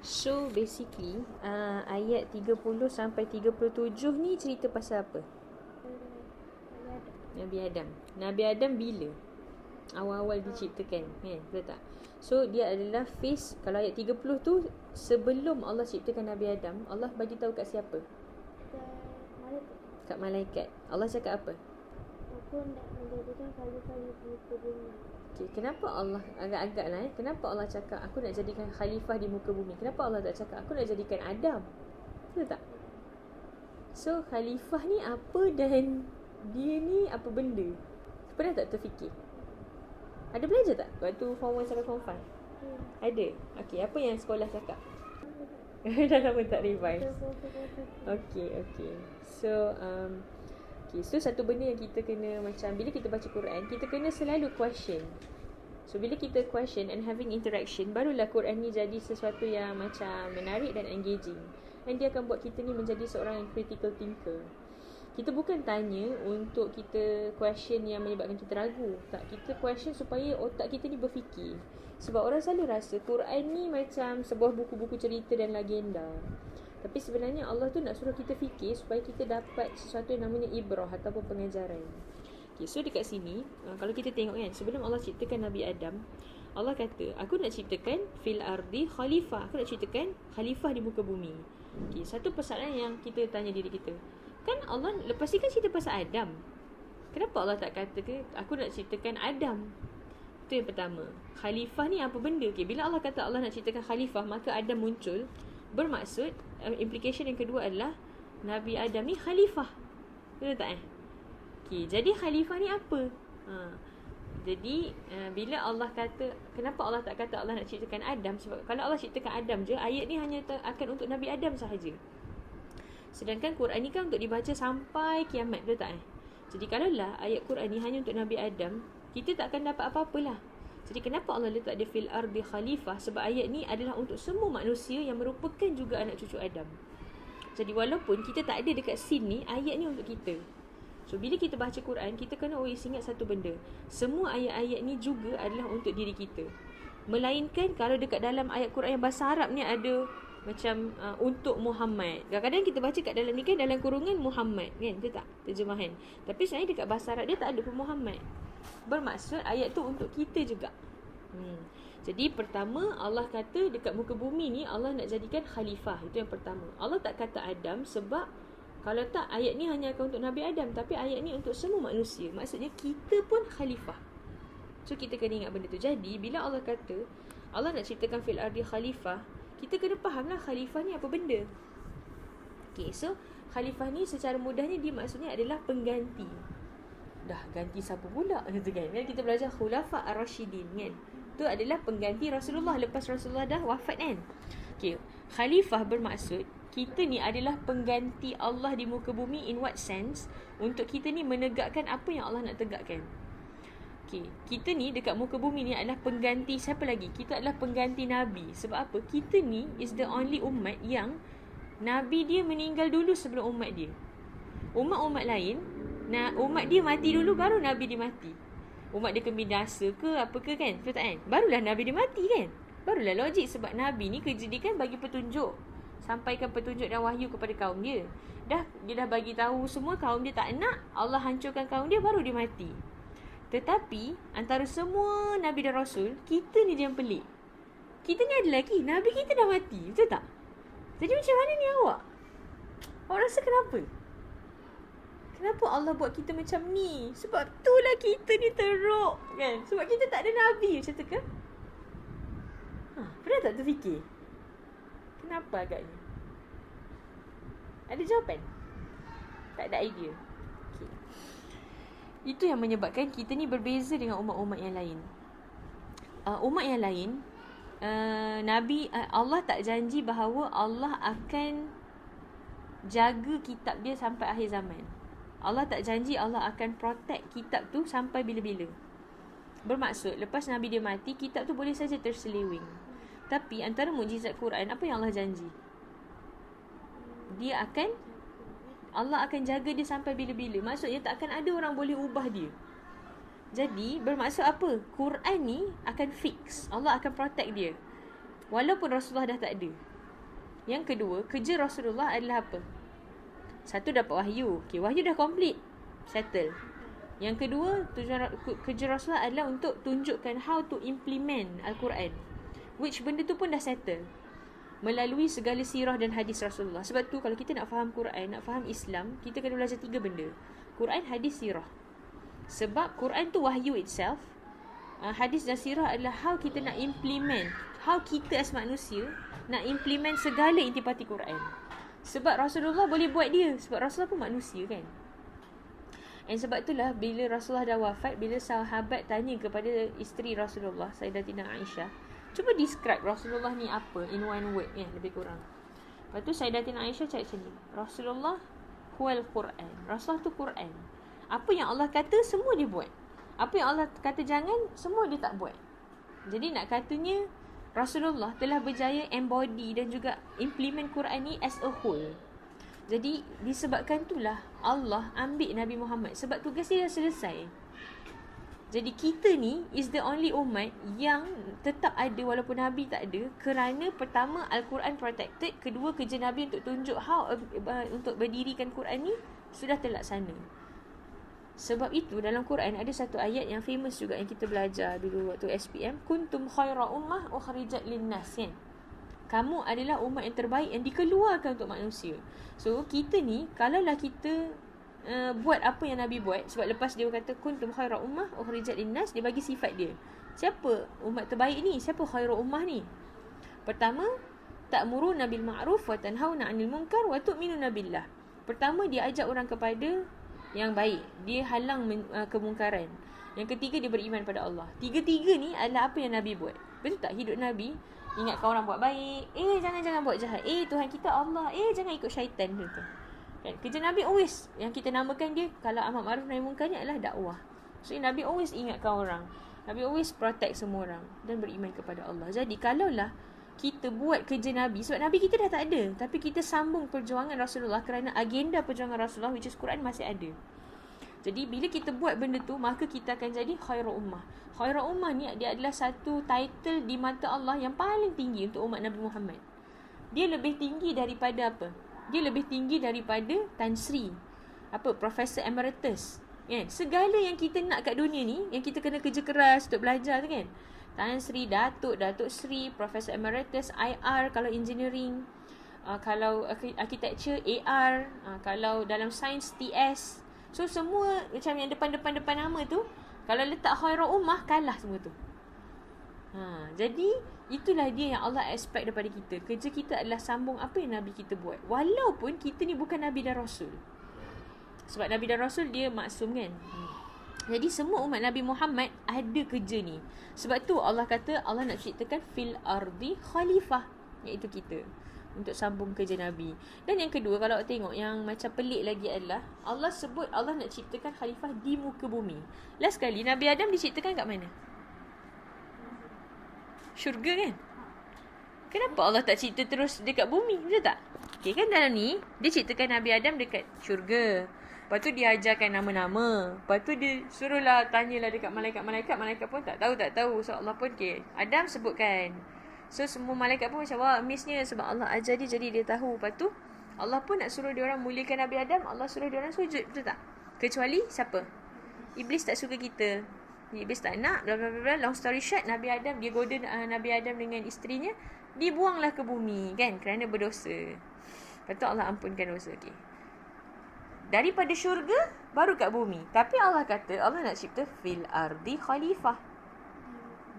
So basically ayat 30 sampai 37 ni cerita pasal apa? Nabi Adam. Nabi Adam bila? Awal-awal diciptakan, kan? Betul tak? So dia adalah phase. Kalau ayat 30 tu sebelum Allah ciptakan Nabi Adam, Allah bagi tahu kat siapa? Kat malaikat. Allah cakap apa? Aku nak menjadikan khalifah di muka bumi. Okay, kenapa Allah agak-agak lah kenapa Allah cakap aku nak jadikan khalifah di muka bumi? Kenapa Allah tak cakap aku nak jadikan Adam? Betul tak? So khalifah ni apa dan dia ni apa benda? Pernah tak terfikir? Ada belajar tak waktu form 1 sampai form 5? Ada? Okay, apa yang sekolah cakap? Dah lama tak revise. Okay. So so satu benda yang kita kena macam bila kita baca Quran, kita kena selalu question. So bila kita question and having interaction, barulah Quran ni jadi sesuatu yang macam menarik dan engaging. And dia akan buat kita ni menjadi seorang yang critical thinker. Kita bukan tanya untuk kita question yang menyebabkan kita ragu. Tak, kita question supaya otak kita ni berfikir. Sebab orang selalu rasa Quran ni macam sebuah buku-buku cerita dan legenda. Tapi sebenarnya Allah tu nak suruh kita fikir supaya kita dapat sesuatu yang namanya ibrah ataupun pengajaran. Okay, so dekat sini, kalau kita tengok kan, sebelum Allah ciptakan Nabi Adam, Allah kata, aku nak ciptakan fil ardi khalifah. Aku nak ciptakan khalifah di muka bumi. Okay, satu persoalan yang kita tanya diri kita, kan Allah lepas ni kan cerita pasal Adam. Kenapa Allah tak kata ke aku nak ciptakan Adam? Itu yang pertama. Khalifah ni apa benda? Okay, bila Allah kata Allah nak ciptakan khalifah, maka Adam muncul. Bermaksud, implication yang kedua adalah Nabi Adam ni khalifah. Betul tak? Okay, jadi khalifah ni apa? Jadi bila Allah kata, kenapa Allah tak kata Allah nak ciptakan Adam? Sebab kalau Allah ciptakan Adam je, ayat ni hanya akan untuk Nabi Adam sahaja. Sedangkan Quran ni kan untuk dibaca sampai kiamat, betul tak? Jadi kalaulah ayat Quran ni hanya untuk Nabi Adam, kita tak akan dapat apa-apalah. Jadi kenapa Allah letak dia fil ardi khalifah? Sebab ayat ni adalah untuk semua manusia yang merupakan juga anak cucu Adam. Jadi walaupun kita tak ada dekat sini, ayat ni untuk kita. So bila kita baca Quran, kita kena always ingat satu benda. Semua ayat-ayat ni juga adalah untuk diri kita. Melainkan kalau dekat dalam ayat Quran yang bahasa Arab ni ada macam untuk Muhammad. Kadang-kadang kita baca kat dalam ni kan dalam kurungan Muhammad, kan? Betul tak? Terjemahan. Tapi sebenarnya dekat bahasa Arab dia tak ada pun Muhammad. Bermaksud ayat tu untuk kita juga. Jadi pertama Allah kata dekat muka bumi ni Allah nak jadikan khalifah. Itu yang pertama. Allah tak kata Adam sebab kalau tak ayat ni hanya akan untuk Nabi Adam, tapi ayat ni untuk semua manusia. Maksudnya kita pun khalifah. So kita kena ingat benda tu. Jadi bila Allah kata Allah nak ciptakan fil ardi khalifah, kita kena fahamlah khalifah ni apa benda. Okay, so khalifah ni secara mudahnya dia maksudnya adalah pengganti. Dah ganti siapa pula gitu kan? Kita belajar khulafa ar-rasyidin kan. Itu adalah pengganti Rasulullah lepas Rasulullah dah wafat kan. Okey, khalifah bermaksud kita ni adalah pengganti Allah di muka bumi. In what sense? Untuk kita ni menegakkan apa yang Allah nak tegakkan. Okey, kita ni dekat muka bumi ni adalah pengganti siapa lagi? Kita adalah pengganti Nabi. Sebab apa? Kita ni is the only umat yang Nabi dia meninggal dulu sebelum umat dia. Umat-umat lain, umat dia mati dulu baru Nabi dia mati. Umat dia kebinasa ke apa ke kan? Betul tak kan? Barulah Nabi dia mati kan? Barulah logik sebab Nabi ni kerja dia kan bagi petunjuk. Sampaikan petunjuk dan wahyu kepada kaum dia. Dia dah bagi tahu semua, kaum dia tak nak, Allah hancurkan kaum dia, baru dia mati. Tetapi antara semua Nabi dan Rasul, kita ni yang pelik. Kita ni ada lagi, Nabi kita dah mati. Betul tak? Jadi macam mana ni awak? Awak rasa kenapa? Kenapa Allah buat kita macam ni? Sebab itulah kita ni teruk kan? Sebab kita tak ada Nabi macam tu ke? Pernah tak terfikir? Kenapa agaknya? Ada jawapan? Tak ada idea. Okay. Itu yang menyebabkan kita ni berbeza dengan umat-umat yang lain. Umat yang lain, Nabi Allah tak janji bahawa Allah akan jaga kitab dia sampai akhir zaman. Allah tak janji Allah akan protect kitab tu sampai bila-bila. Bermaksud lepas Nabi dia mati, kitab tu boleh saja terselewing. Tapi antara mukjizat Quran, apa yang Allah janji? Allah akan jaga dia sampai bila-bila. Maksudnya tak akan ada orang boleh ubah dia. Jadi bermaksud apa? Quran ni akan fix. Allah akan protect dia. Walaupun Rasulullah dah tak ada. Yang kedua, kerja Rasulullah adalah apa? Satu, dapat wahyu. Okay, wahyu dah complete, settle. Yang kedua, tujuan kerja Rasulullah adalah untuk tunjukkan how to implement Al-Quran, which benda tu pun dah settle melalui segala sirah dan hadis Rasulullah. Sebab tu kalau kita nak faham Quran, nak faham Islam, kita kena belajar 3 benda: Quran, hadis, sirah. Sebab Quran tu wahyu itself, hadis dan sirah adalah how kita nak implement, how kita as manusia nak implement segala intipati Quran. Sebab Rasulullah boleh buat dia, sebab Rasulullah pun manusia kan. Dan sebab itulah bila Rasulullah dah wafat, bila sahabat tanya kepada isteri Rasulullah, Sayyidatina Aisyah, cuba describe Rasulullah ni apa in one word kan, lebih kurang. Lepas tu Sayyidatina Aisyah cakap macam ni, Rasulullah huwal Quran. Rasulullah tu Quran. Apa yang Allah kata semua dia buat. Apa yang Allah kata jangan, semua dia tak buat. Jadi nak katanya Rasulullah telah berjaya embody dan juga implement Quran ni as a whole. Jadi disebabkan itulah Allah ambil Nabi Muhammad, sebab tugas dia dah selesai. Jadi kita ni is the only umat yang tetap ada walaupun Nabi tak ada, kerana pertama Al-Quran protected, kedua kerja Nabi untuk tunjuk how untuk berdirikan Quran ni sudah terlaksana. Sebab itu dalam Quran ada satu ayat yang famous juga yang kita belajar dulu waktu SPM, kuntum khaira ummah ukhrijat linnas, kan? Kamu adalah umat yang terbaik yang dikeluarkan untuk manusia. So kita ni kalaulah kita buat apa yang Nabi buat, sebab lepas dia kata kuntum khaira ummah ukhrijat linnas, dia bagi sifat dia. Siapa umat terbaik ni? Siapa khaira ummah ni? Pertama, ta'muruna bil ma'ruf wa tanhauna 'anil munkar wa tu'minuna billah. Pertama, dia ajak orang kepada yang baik, dia halang kemungkaran. Yang ketiga, dia beriman pada Allah. Tiga-tiga ni adalah apa yang Nabi buat. Betul tak? Hidup Nabi ingatkan orang buat baik, jangan buat jahat, Tuhan kita Allah, jangan ikut syaitan tu. Kan? Kerja Nabi always yang kita namakan dia, kalau amar ma'ruf nahi munkar ni adalah dakwah. So Nabi always ingatkan orang, Nabi always protect semua orang dan beriman kepada Allah. Jadi kalaulah kita buat kerja Nabi, sebab Nabi kita dah tak ada, tapi kita sambung perjuangan Rasulullah kerana agenda perjuangan Rasulullah, which is Quran, masih ada. Jadi bila kita buat benda tu, maka kita akan jadi khairul ummah. Khairul ummah ni dia adalah satu title di mata Allah yang paling tinggi untuk umat Nabi Muhammad. Dia lebih tinggi daripada apa? Dia lebih tinggi daripada Tan Sri, Profesor Emeritus, kan? Segala yang kita nak kat dunia ni, yang kita kena kerja keras untuk belajar tu kan, Tan Sri, Datuk Sri, Profesor Emeritus, IR kalau engineering, kalau architecture, AR, kalau dalam sains, TS. So semua macam yang depan nama tu, kalau letak khairul ummah, kalah semua tu. Jadi itulah dia yang Allah expect daripada kita. Kerja kita adalah sambung apa yang Nabi kita buat, walaupun kita ni bukan Nabi dan Rasul. Sebab Nabi dan Rasul dia maksum kan. Jadi semua umat Nabi Muhammad ada kerja ni. Sebab tu Allah kata Allah nak ciptakan fil ardi khalifah, iaitu kita, untuk sambung kerja Nabi. Dan yang kedua, kalau tengok yang macam pelik lagi adalah Allah sebut Allah nak ciptakan khalifah di muka bumi. Last kali Nabi Adam diciptakan kat mana? Syurga kan? Kenapa Allah tak cipta terus dekat bumi? Betul tak? Okay, kan dalam ni dia ciptakan Nabi Adam dekat syurga. Lepas tu dia ajarkan nama-nama. Lepas tu dia suruhlah, tanyalah dekat malaikat-malaikat. Malaikat pun tak tahu. So Allah pun Adam sebutkan. So semua malaikat pun macam, wah, amaznya sebab Allah ajar dia, jadi dia tahu. Lepas tu Allah pun nak suruh dia orang muliakan Nabi Adam. Allah suruh dia orang sujud, betul tak? Kecuali siapa? Iblis tak suka kita. Iblis tak nak, bla bla bla. Long story short, Nabi Adam, dia goda Nabi Adam dengan isterinya, dibuanglah ke bumi kan, kerana berdosa. Lepas tu Allah ampunkan dosa. Okay, daripada syurga baru kat bumi. Tapi Allah kata Allah nak cipta fil ardi khalifah,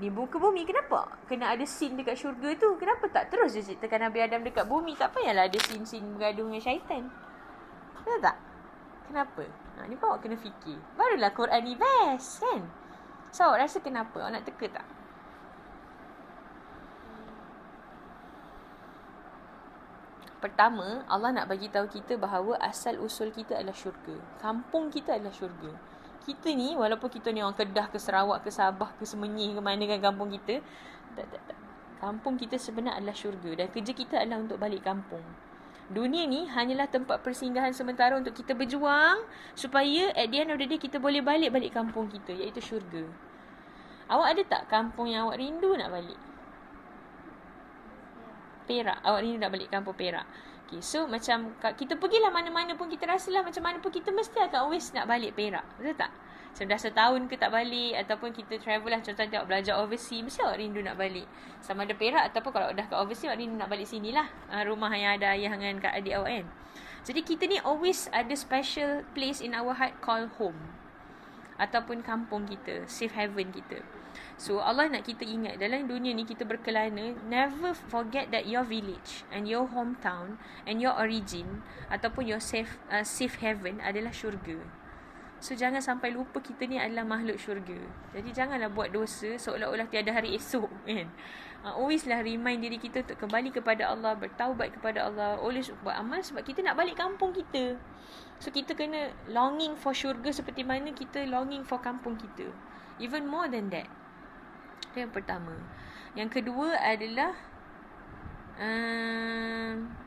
di muka bumi. Kenapa kena ada scene dekat syurga tu? Kenapa tak terus dia ciptakan Nabi Adam dekat bumi? Tak payahlah ada scene-scene bergaduh dengan syaitan. Betul tak? Kenapa? Ni pun awak kena fikir. Barulah Quran ni best kan? So awak rasa kenapa? Awak nak teka tak? Pertama, Allah nak bagi tahu kita bahawa asal usul kita adalah syurga. Kampung kita adalah syurga. Kita ni, walaupun kita ni orang Kedah ke Sarawak ke Sabah ke Semenyih ke mana kan kampung kita, tak. Kampung kita sebenarnya adalah syurga, dan kerja kita adalah untuk balik kampung. Dunia ni hanyalah tempat persinggahan sementara untuk kita berjuang supaya at the end of the day kita boleh balik kampung kita, iaitu syurga. Awak ada tak kampung yang awak rindu nak balik? Perak. Awak rindu nak balik kampung Perak. Okay, so macam kita pergilah mana-mana pun, kita rasalah macam mana pun, kita mesti akan always nak balik Perak. Betul tak? Macam dah setahun ke tak balik, ataupun kita travel lah, contohnya tengok belajar overseas, mesti awak rindu nak balik. Sama ada Perak, ataupun kalau dah kat overseas, awak rindu nak balik sini lah. Rumah yang ada ayah dengan kak adik awak kan. Jadi kita ni always ada special place in our heart called home. Ataupun kampung kita, safe haven kita. So Allah nak kita ingat dalam dunia ni kita berkelana, never forget that your village and your hometown and your origin ataupun your safe haven adalah syurga. So jangan sampai lupa kita ni adalah makhluk syurga. Jadi janganlah buat dosa seolah-olah tiada hari esok kan. Always lah remind diri kita untuk kembali kepada Allah, bertaubat kepada Allah, always buat amal sebab kita nak balik kampung kita. So kita kena longing for syurga seperti mana kita longing for kampung kita. Even more than that. Itu yang pertama. Yang kedua adalah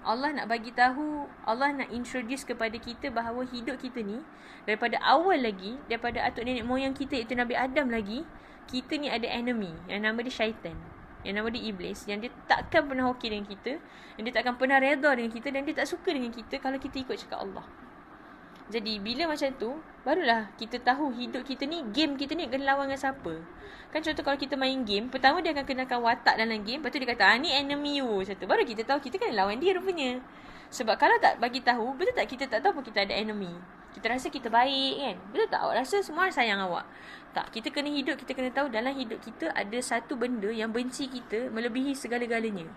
Allah nak bagi tahu, Allah nak introduce kepada kita bahawa hidup kita ni daripada awal lagi, daripada atuk nenek moyang kita iaitu Nabi Adam lagi, kita ni ada enemy yang nama dia syaitan, yang nama dia iblis, yang dia takkan pernah okey dengan kita, yang dia takkan pernah redha dengan kita, dan dia tak suka dengan kita kalau kita ikut cakap Allah. Jadi bila macam tu, barulah kita tahu hidup kita ni, game kita ni kena lawan dengan siapa. Kan contoh kalau kita main game, pertama dia akan kenakan watak dalam game, lepas tu dia kata, ni enemy you, macam tu. Baru kita tahu kita kena lawan dia rupanya. Sebab kalau tak bagi tahu, betul tak kita tak tahu pun kita ada enemy. Kita rasa kita baik kan. Betul tak? Awak rasa semua sayang awak. Tak, kita kena hidup, kita kena tahu dalam hidup kita ada satu benda yang benci kita melebihi segala-galanya.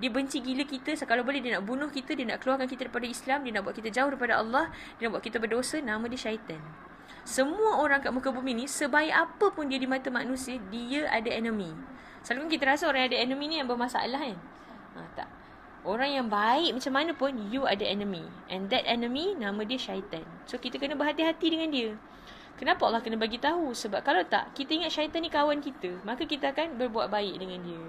Dia benci gila kita, kalau boleh dia nak bunuh kita, dia nak keluarkan kita daripada Islam, dia nak buat kita jauh daripada Allah, dia nak buat kita berdosa, nama dia syaitan. Semua orang kat muka bumi ni, sebaik apa pun dia di mata manusia, dia ada enemy. Selalu kita rasa orang yang ada enemy ni yang bermasalah kan. Tak. Orang yang baik macam mana pun, you ada enemy. And that enemy, nama dia syaitan. So, kita kena berhati-hati dengan dia. Kenapa Allah kena bagi tahu? Sebab kalau tak, kita ingat syaitan ni kawan kita, maka kita akan berbuat baik dengan dia.